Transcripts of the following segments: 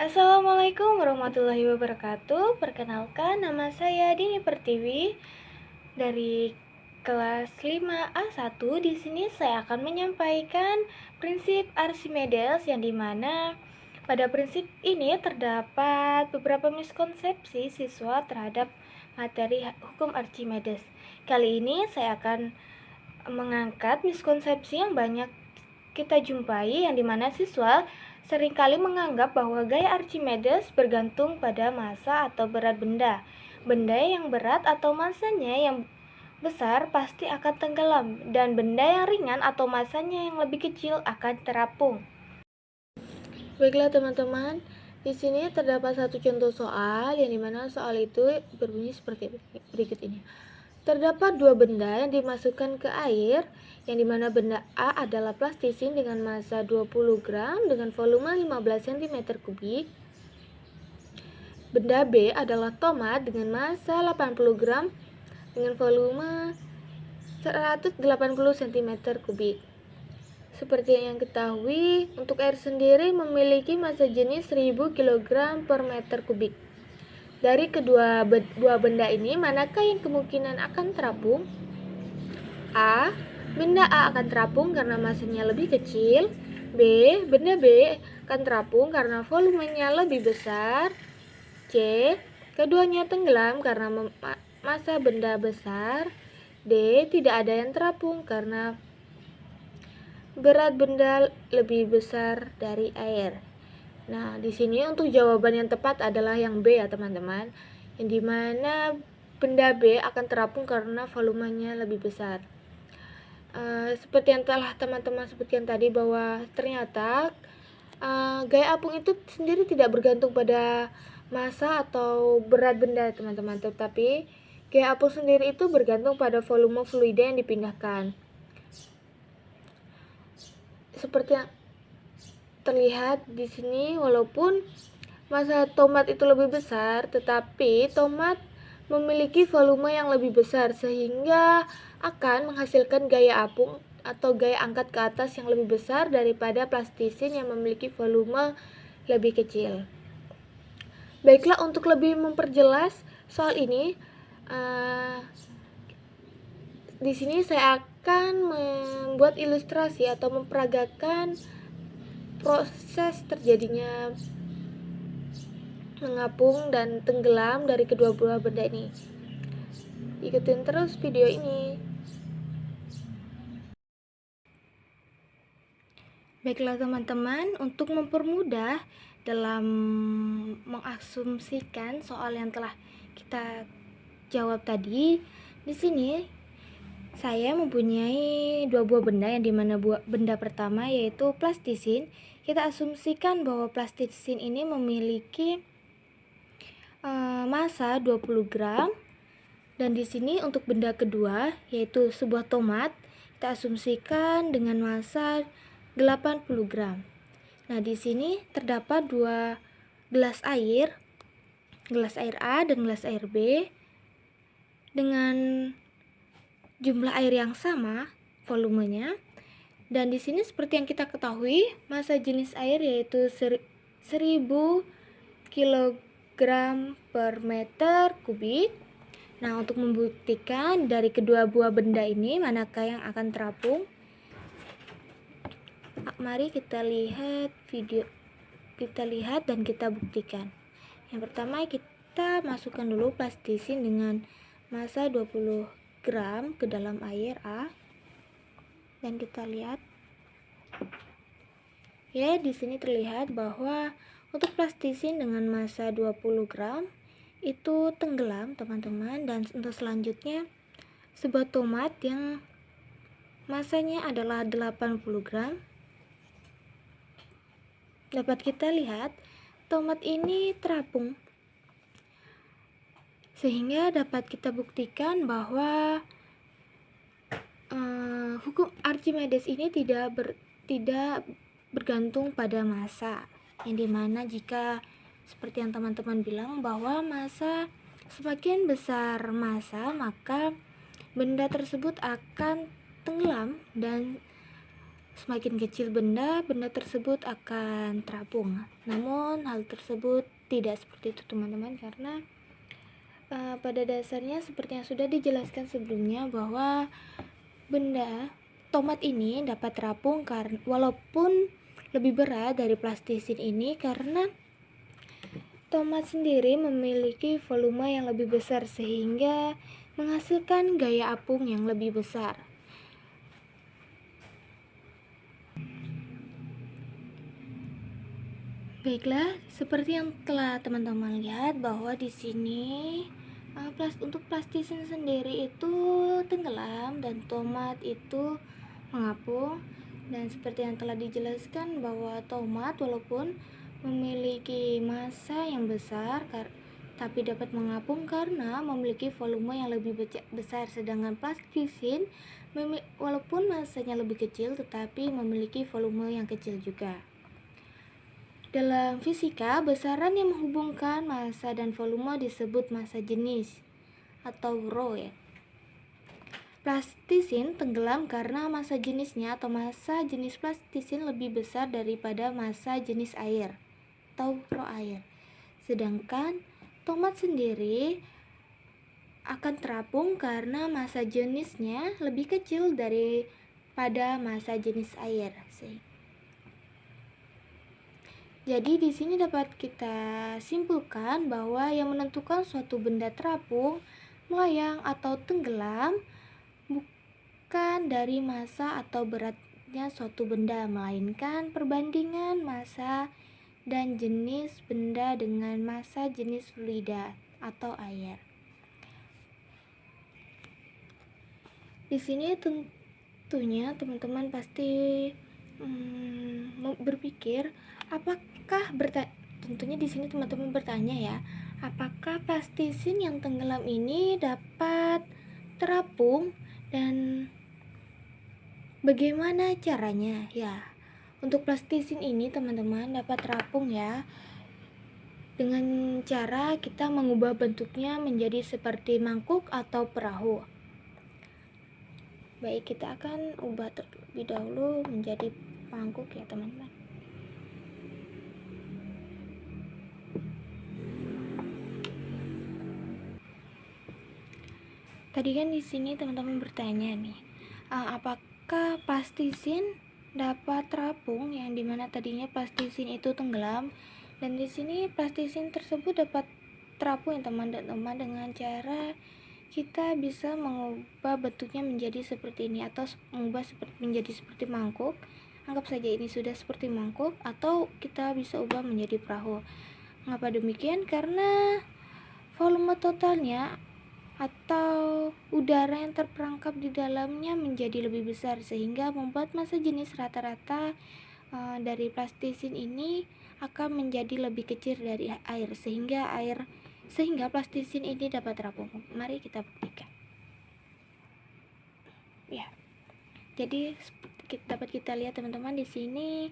Assalamualaikum warahmatullahi wabarakatuh. Perkenalkan, nama saya Dini Pertiwi dari kelas 5A1. Di sini saya akan menyampaikan prinsip Archimedes yang dimana pada prinsip ini terdapat beberapa miskonsepsi siswa terhadap materi hukum Archimedes. Kali ini saya akan mengangkat miskonsepsi yang banyak kita jumpai, yang dimana siswa seringkali menganggap bahwa gaya Archimedes bergantung pada massa atau berat benda. Benda yang berat atau massanya yang besar pasti akan tenggelam, dan benda yang ringan atau massanya yang lebih kecil akan terapung. Baiklah teman-teman, di sini terdapat satu contoh soal yang dimana soal itu berbunyi seperti berikut ini. Terdapat dua benda yang dimasukkan ke air, yang dimana benda A adalah plastisin dengan massa 20 gram dengan volume 15 cm kubik. Benda B adalah tomat dengan massa 80 gram dengan volume 180 cm kubik. Seperti yang ketahui, untuk air sendiri memiliki massa jenis 1000 kg per meter kubik. Dari kedua dua benda ini, manakah yang kemungkinan akan terapung? A. Benda A akan terapung karena massanya lebih kecil. B. Benda B akan terapung karena volumenya lebih besar. C. Keduanya tenggelam karena massa benda besar. D. Tidak ada yang terapung karena berat benda lebih besar dari air. Nah, di sini untuk jawaban yang tepat adalah yang B ya teman-teman, yang dimana benda B akan terapung karena volumenya lebih besar. Seperti yang telah teman-teman sebutkan tadi, bahwa ternyata gaya apung itu sendiri tidak bergantung pada massa atau berat benda teman-teman, tetapi gaya apung sendiri itu bergantung pada volume fluida yang dipindahkan. Seperti yang terlihat di sini, walaupun massa tomat itu lebih besar, tetapi tomat memiliki volume yang lebih besar sehingga akan menghasilkan gaya apung atau gaya angkat ke atas yang lebih besar daripada plastisin yang memiliki volume lebih kecil. Baiklah, untuk lebih memperjelas soal ini, di sini saya akan membuat ilustrasi atau memperagakan proses terjadinya mengapung dan tenggelam dari kedua buah benda ini. Ikutin terus video ini. Baiklah teman-teman, untuk mempermudah dalam mengasumsikan soal yang telah kita jawab tadi, di sini saya mempunyai dua buah benda, yang dimana benda pertama yaitu plastisin. Kita asumsikan bahwa plastisin ini memiliki massa 20 gram. Dan di sini untuk benda kedua yaitu sebuah tomat, kita asumsikan dengan massa 80 gram. Nah, di sini terdapat dua gelas air A dan gelas air B dengan jumlah air yang sama volumenya. Dan di sini seperti yang kita ketahui, massa jenis air yaitu 1000 kg per meter kubik. Nah, untuk membuktikan dari kedua buah benda ini manakah yang akan terapung, mari kita lihat video, kita lihat dan kita buktikan. Yang pertama, kita masukkan dulu plastisin dengan massa 20 gram ke dalam air A, dan kita lihat ya, di sini terlihat bahwa untuk plastisin dengan massa 20 gram itu tenggelam teman-teman. Dan untuk selanjutnya, sebuah tomat yang massanya adalah 80 gram, dapat kita lihat tomat ini terapung, sehingga dapat kita buktikan bahwa hukum Archimedes ini tidak bergantung pada massa, yang dimana jika seperti yang teman-teman bilang bahwa massa semakin besar massa, maka benda tersebut akan tenggelam dan semakin kecil benda tersebut akan terapung. Namun hal tersebut tidak seperti itu teman-teman, karena pada dasarnya seperti yang sudah dijelaskan sebelumnya bahwa benda tomat ini dapat terapung walaupun lebih berat dari plastisin ini, karena tomat sendiri memiliki volume yang lebih besar sehingga menghasilkan gaya apung yang lebih besar. Baiklah, seperti yang telah teman-teman lihat bahwa di sini untuk plastisin sendiri itu tenggelam dan tomat itu mengapung. Dan seperti yang telah dijelaskan bahwa tomat walaupun memiliki massa yang besar tapi dapat mengapung karena memiliki volume yang lebih besar, sedangkan plastisin walaupun massanya lebih kecil tetapi memiliki volume yang kecil juga. Dalam fisika, besaran yang menghubungkan massa dan volume disebut massa jenis atau rho ya. Plastisin tenggelam karena massa jenisnya atau massa jenis plastisin lebih besar daripada massa jenis air atau rho air. Sedangkan tomat sendiri akan terapung karena massa jenisnya lebih kecil daripada massa jenis air. Jadi di sini dapat kita simpulkan bahwa yang menentukan suatu benda terapung, melayang atau tenggelam bukan dari massa atau beratnya suatu benda, melainkan perbandingan massa dan jenis benda dengan massa jenis fluida atau air. Di sini tentunya teman-teman pasti berpikir tentunya di sini teman-teman bertanya ya, apakah plastisin yang tenggelam ini dapat terapung dan bagaimana caranya? Ya, untuk plastisin ini teman-teman dapat terapung ya dengan cara kita mengubah bentuknya menjadi seperti mangkuk atau perahu. Baik, kita akan ubah terlebih dahulu menjadi mangkuk ya teman-teman. Tadi kan di sini teman-teman bertanya nih, apakah plastisin dapat terapung, yang dimana tadinya plastisin itu tenggelam, dan di sini plastisin tersebut dapat terapung ya teman-teman dengan cara kita bisa mengubah bentuknya menjadi seperti ini atau mengubah menjadi seperti mangkuk. Anggap saja ini sudah seperti mangkuk, atau kita bisa ubah menjadi perahu. Mengapa demikian? Karena volume totalnya atau udara yang terperangkap di dalamnya menjadi lebih besar, sehingga membuat massa jenis rata-rata dari plastisin ini akan menjadi lebih kecil dari air, sehingga plastisin ini dapat terapung. Mari kita buktikan. Ya. Jadi dapat kita lihat teman-teman di sini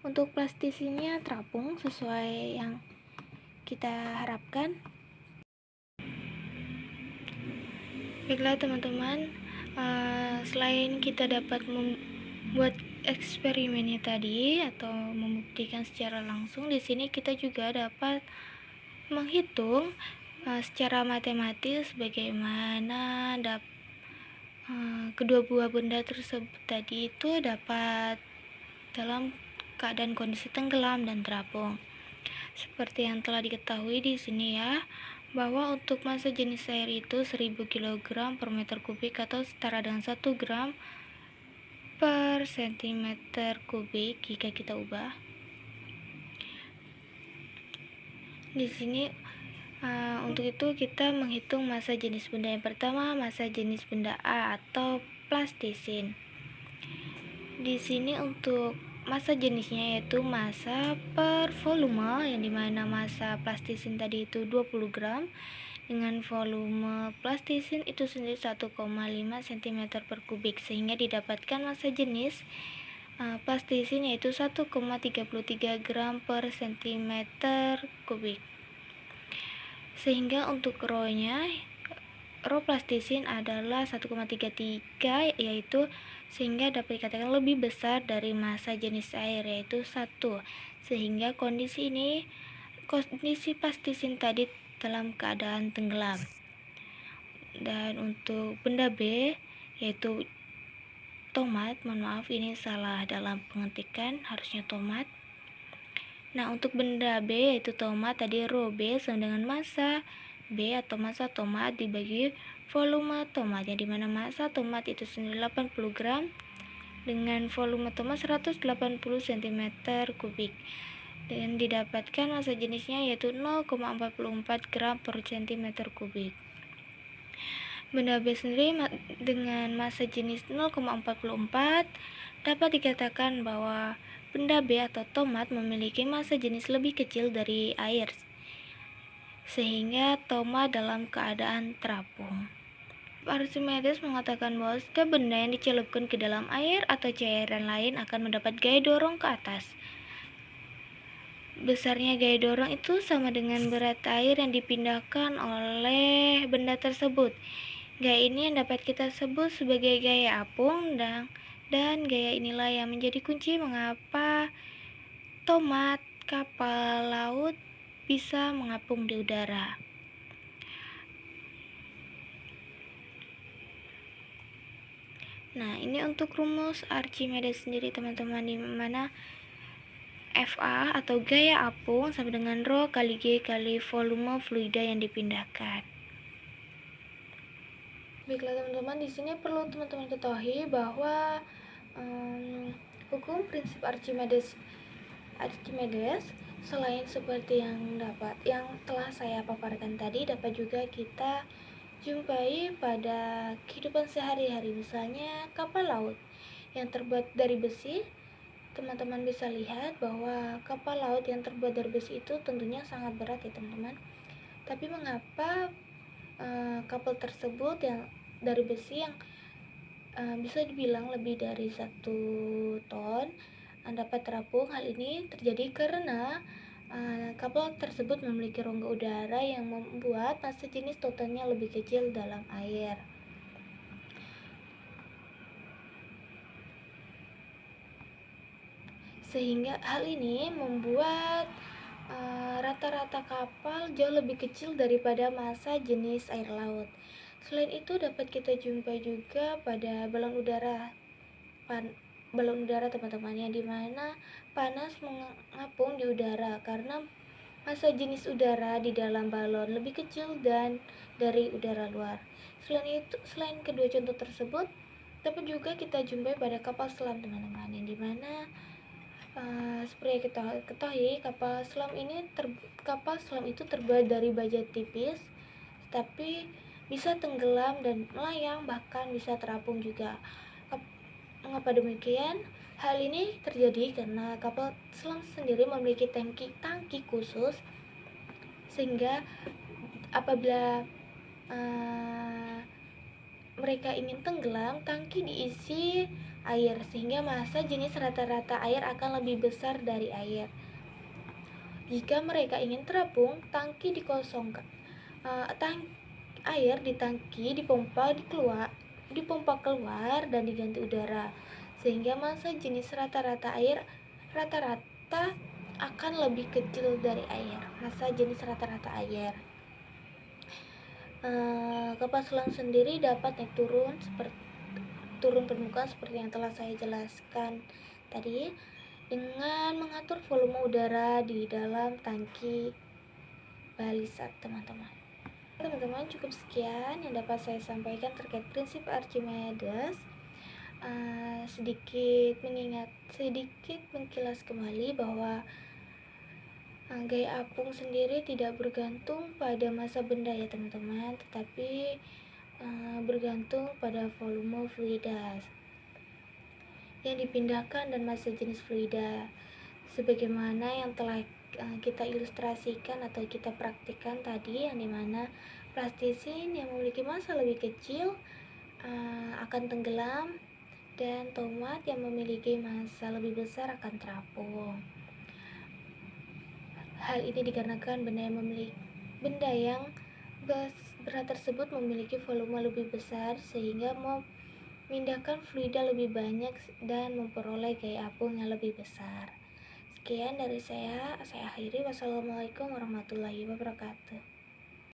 untuk plastisinnya terapung sesuai yang kita harapkan. Baiklah teman-teman, selain kita dapat membuat eksperimennya tadi atau membuktikan secara langsung, di sini kita juga dapat menghitung secara matematis bagaimana kedua buah benda tersebut tadi itu dapat dalam keadaan kondisi tenggelam dan terapung. Seperti yang telah diketahui di sini ya, bahwa untuk massa jenis air itu 1000 kg per meter kubik atau setara dengan 1 gram per cm3 jika kita ubah. Di sini untuk itu kita menghitung massa jenis benda. Yang pertama, massa jenis benda A atau plastisin. Di sini untuk massa jenisnya yaitu massa per volume, yang dimana massa plastisin tadi itu 20 gram dengan volume plastisin itu sendiri 1,5 cm3, sehingga didapatkan massa jenis plastisin yaitu 1,33 gram per cm3. Sehingga untuk rho plastisin adalah 1,33, yaitu sehingga dapat dikatakan lebih besar dari massa jenis air, yaitu 1. Sehingga kondisi plastisin tadi dalam keadaan tenggelam. Dan untuk benda B, yaitu tomat, mohon maaf ini salah dalam pengetikan, harusnya tomat. Nah, untuk benda B yaitu tomat, tadi rho B sama dengan massa B atau massa tomat dibagi volume tomat, yang dimana massa tomat itu sendiri 80 gram dengan volume tomat 180 cm kubik, dan didapatkan massa jenisnya yaitu 0,44 gram per cm kubik. Benda B sendiri dengan massa jenis 0,44 dapat dikatakan bahwa benda B atau tomat memiliki massa jenis lebih kecil dari air, sehingga tomat dalam keadaan terapung. Archimedes mengatakan bahwa setiap benda yang dicelupkan ke dalam air atau cairan lain akan mendapat gaya dorong ke atas. Besarnya gaya dorong itu sama dengan berat air yang dipindahkan oleh benda tersebut. Gaya ini yang dapat kita sebut sebagai gaya apung, dan gaya inilah yang menjadi kunci mengapa tomat kapal laut bisa mengapung di udara. Nah, ini untuk rumus Archimedes sendiri teman-teman, di mana FA atau gaya apung sama dengan rho kali G kali volume fluida yang dipindahkan. Baiklah teman-teman, di sini perlu teman-teman ketahui bahwa hukum prinsip Archimedes selain seperti yang telah saya paparkan tadi, dapat juga kita jumpai pada kehidupan sehari-hari. Misalnya kapal laut yang terbuat dari besi, teman-teman bisa lihat bahwa kapal laut yang terbuat dari besi itu tentunya sangat berat ya teman-teman. Tapi mengapa kapal tersebut yang dari besi yang bisa dibilang lebih dari 1 ton dapat terapung? Hal ini terjadi karena kapal tersebut memiliki rongga udara yang membuat massa jenis totalnya lebih kecil dalam air. Sehingga hal ini membuat rata-rata kapal jauh lebih kecil daripada massa jenis air laut. Selain itu dapat kita jumpai juga pada balon udara teman-teman, yang dimana panas mengapung di udara karena massa jenis udara di dalam balon lebih kecil dan dari udara luar. Selain kedua contoh tersebut, dapat juga kita jumpai pada kapal selam teman-teman, yang dimana seperti yang kita ketahui, kapal selam itu terbuat dari baja tipis, tapi bisa tenggelam dan melayang, bahkan bisa terapung juga. Mengapa demikian? Hal ini terjadi karena kapal selam sendiri memiliki tangki khusus, sehingga apabila mereka ingin tenggelam, tangki diisi air, sehingga massa jenis rata-rata air akan lebih besar dari air. Jika mereka ingin terapung, tangki dikosongkan, air di tangki dipompa keluar dan diganti udara, sehingga massa jenis rata-rata air akan lebih kecil dari air. Massa jenis rata-rata air. Kapal selam sendiri dapat naik turun permukaan seperti yang telah saya jelaskan tadi, dengan mengatur volume udara di dalam tangki balisat teman-teman. Cukup sekian yang dapat saya sampaikan terkait prinsip Archimedes. Sedikit mengkilas kembali bahwa gaya apung sendiri tidak bergantung pada massa benda ya teman-teman, tetapi bergantung pada volume fluida yang dipindahkan dan massa jenis fluida, sebagaimana yang telah kita ilustrasikan atau kita praktikkan tadi, yang dimana plastisin yang memiliki massa lebih kecil akan tenggelam, dan tomat yang memiliki massa lebih besar akan terapung. Hal ini dikarenakan benda yang berat tersebut memiliki volume lebih besar, sehingga memindahkan fluida lebih banyak dan memperoleh gaya apung yang lebih besar. Sekian dari saya akhiri. Wassalamualaikum warahmatullahi wabarakatuh.